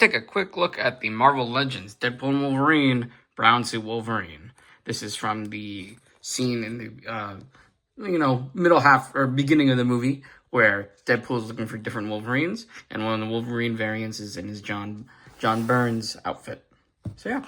Take a quick look at the Marvel Legends Deadpool and Wolverine brown suit Wolverine. This is from the scene in the middle half or beginning of the movie where Deadpool is looking for different Wolverines, and one of the Wolverine variants is in his John Burns outfit. So yeah,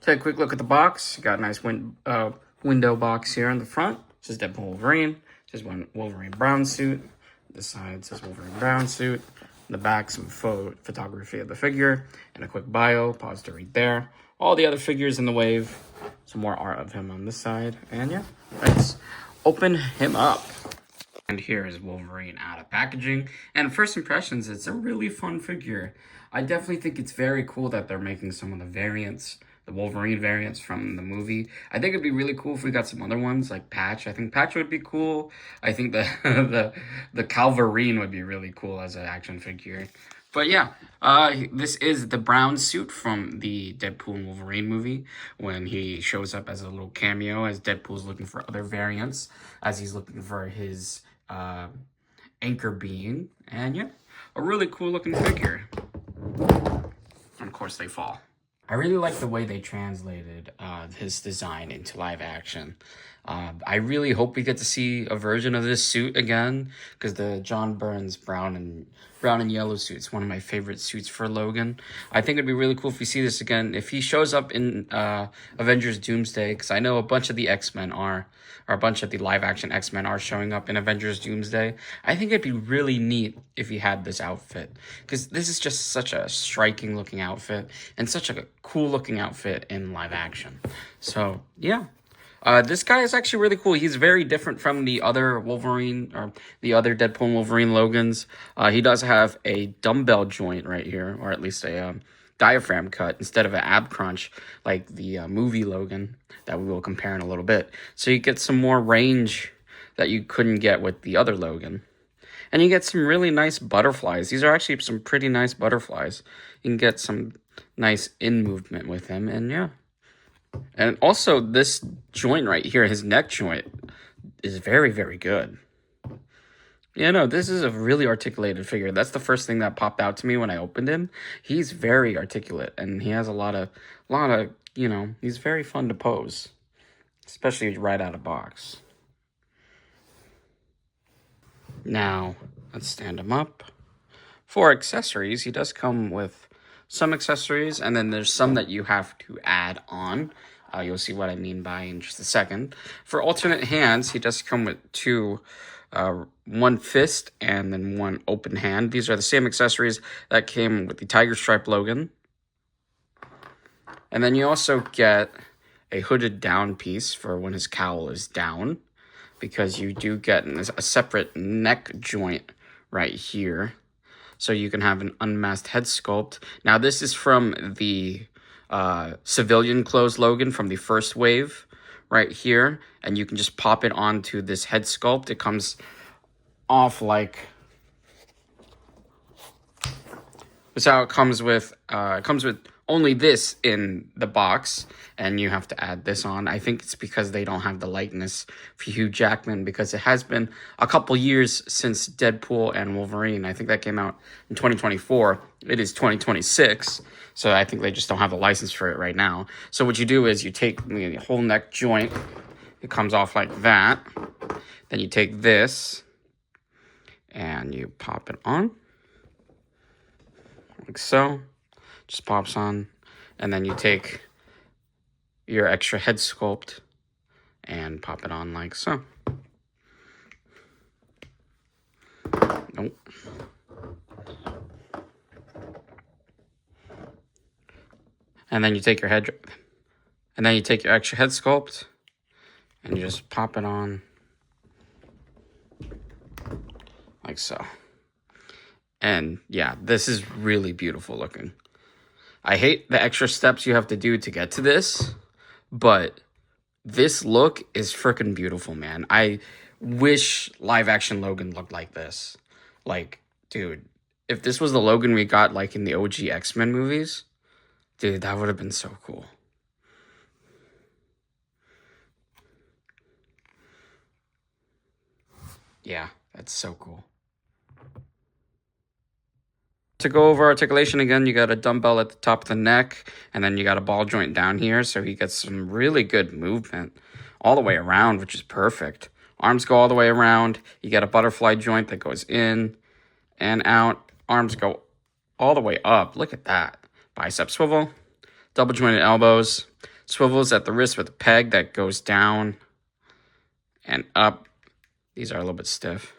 take a quick look at the box. Got a nice window box here in the front. It says Deadpool Wolverine. It says one Wolverine brown suit. The side says Wolverine brown suit. In the back, some photography of the figure and a quick bio. Pause to read there. All the other figures in the wave. Some more art of him on this side. And yeah, let's open him up. And here is Wolverine out of packaging. And first impressions, it's a really fun figure. I definitely think it's very cool that they're making some of the variants, the Wolverine variants from the movie. I think it'd be really cool if we got some other ones like Patch. I think Patch would be cool. I think the Calverine would be really cool as an action figure. But yeah, this is the brown suit from the Deadpool and Wolverine movie when he shows up as a little cameo as Deadpool's looking for other variants, as he's looking for his anchor being. And yeah, a really cool looking figure. And of course they fall. I really like the way they translated his design into live action. I really hope we get to see a version of this suit again, because the John Burns brown and yellow suit is one of my favorite suits for Logan. I think it'd be really cool if we see this again. If he shows up in Avengers Doomsday, because I know a bunch of the X-Men are, or a bunch of the live action X-Men are showing up in Avengers Doomsday. I think it'd be really neat if he had this outfit, because this is just such a striking looking outfit and such a cool looking outfit in live action. So yeah. This guy is actually really cool. He's very different from the other Wolverine, or the other Deadpool and Wolverine Logans. He does have a dumbbell joint right here, or at least a diaphragm cut instead of an ab crunch like the movie Logan that we will compare in a little bit. So you get some more range that you couldn't get with the other Logan. And you get some really nice butterflies. These are actually some pretty nice butterflies. You can get some nice in movement with him, and yeah. And also, this joint right here, his neck joint, is very, very good. Yeah, no, this is a really articulated figure. That's the first thing that popped out to me when I opened him. He's very articulate, and he has a lot of, he's very fun to pose, especially right out of box. Now, let's stand him up. For accessories, he does come with some accessories, and then there's some that you have to add on. You'll see what I mean by in just a second. For alternate hands, he does come with one fist and then one open hand. These are the same accessories that came with the Tiger Stripe Logan. And then you also get a hooded down piece for when his cowl is down, because you do get a separate neck joint right here. So you can have an unmasked head sculpt. Now, this is from the civilian clothes Logan from the first wave right here. And you can just pop it onto this head sculpt. It comes off like... That's how it comes with. It comes with only this in the box, and you have to add this on. I think it's because they don't have the likeness for Hugh Jackman, because it has been a couple years since Deadpool and Wolverine. I think that came out in 2024. It is 2026, so I think they just don't have a license for it right now. So what you do is you take the whole neck joint. It comes off like that. Then you take this, and you pop it on. Like so. Just pops on. And then you take your extra head sculpt and pop it on like so. Nope. And then you take your extra head sculpt and you just pop it on like so. And yeah, this is really beautiful looking. I hate the extra steps you have to do to get to this, but this look is freaking beautiful, man. I wish live action Logan looked like this. Like, dude, if this was the Logan we got like in the OG X-Men movies, dude, that would have been so cool. Yeah, that's so cool. To go over articulation again, you got a dumbbell at the top of the neck, and then you got a ball joint down here, so he gets some really good movement all the way around, which is perfect. Arms go all the way around. You get a butterfly joint that goes in and out. Arms go all the way up. Look at that. Bicep swivel, double jointed elbows, swivels at the wrist with a peg that goes down and up. These are a little bit stiff.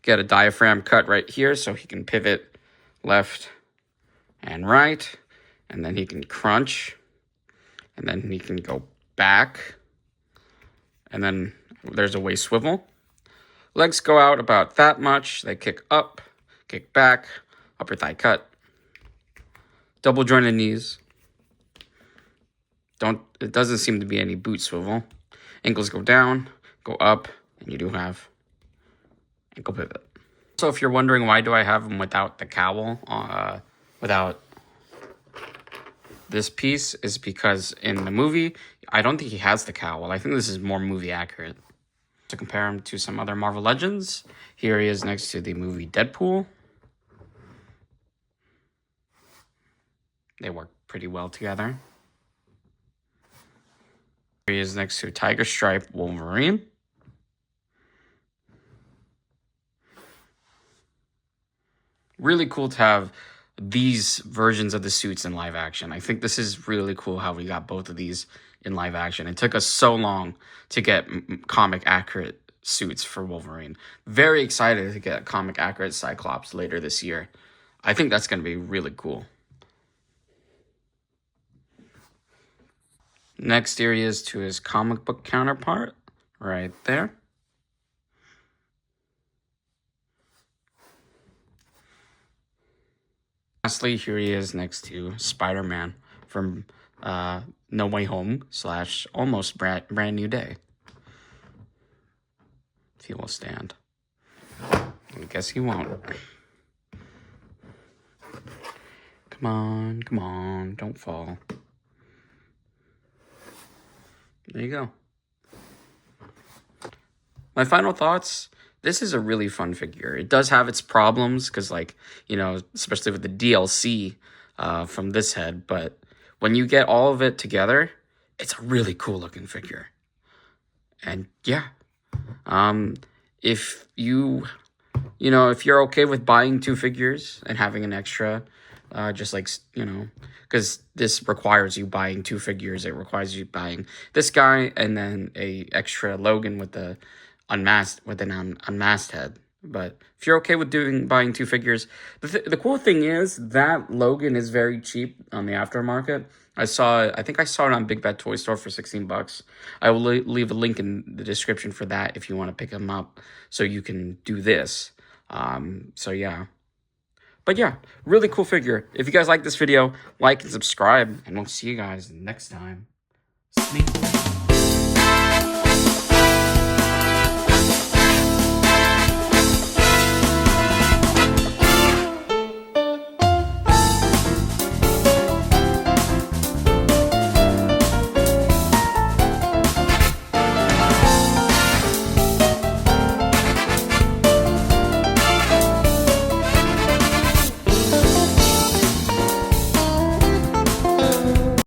Get a diaphragm cut right here so he can pivot left and right, and then he can crunch, and then he can go back, and then there's a waist swivel. Legs go out about that much. They kick up, kick back, upper thigh cut, double jointed knees. It doesn't seem to be any boot swivel. Ankles go down, go up, and you do have ankle pivot. So if you're wondering why do I have him without the cowl, without this piece, is because in the movie, I don't think he has the cowl. I think this is more movie accurate. To compare him to some other Marvel Legends, here he is next to the movie Deadpool. They work pretty well together. Here he is next to Tiger Stripe Wolverine. Really cool to have these versions of the suits in live action. I think this is really cool how we got both of these in live action. It took us so long to get comic accurate suits for Wolverine. Very excited to get comic accurate Cyclops later this year. I think that's going to be really cool. Next, here he is to his comic book counterpart, right there. Lastly, here he is next to Spider-Man from No Way Home / almost brand new day. If he will stand. I guess he won't. Come on, don't fall. There you go. My final thoughts. This is a really fun figure. It does have its problems because, like, you know, especially with the DLC from this head. But when you get all of it together, it's a really cool looking figure. And yeah, if if you're okay with buying 2 figures and having an extra, just like, because this requires you buying 2 figures. It requires you buying this guy and then a extra Logan with an unmasked head. But if you're okay with buying 2 figures, the cool thing is that Logan is very cheap on the aftermarket. I think I saw it on Big Bad Toy Store for $16. I will leave a link in the description for that if you want to pick them up so you can do this. So yeah. But yeah, really cool figure. If you guys like this video, like and subscribe, and we'll see you guys next time. Sneak.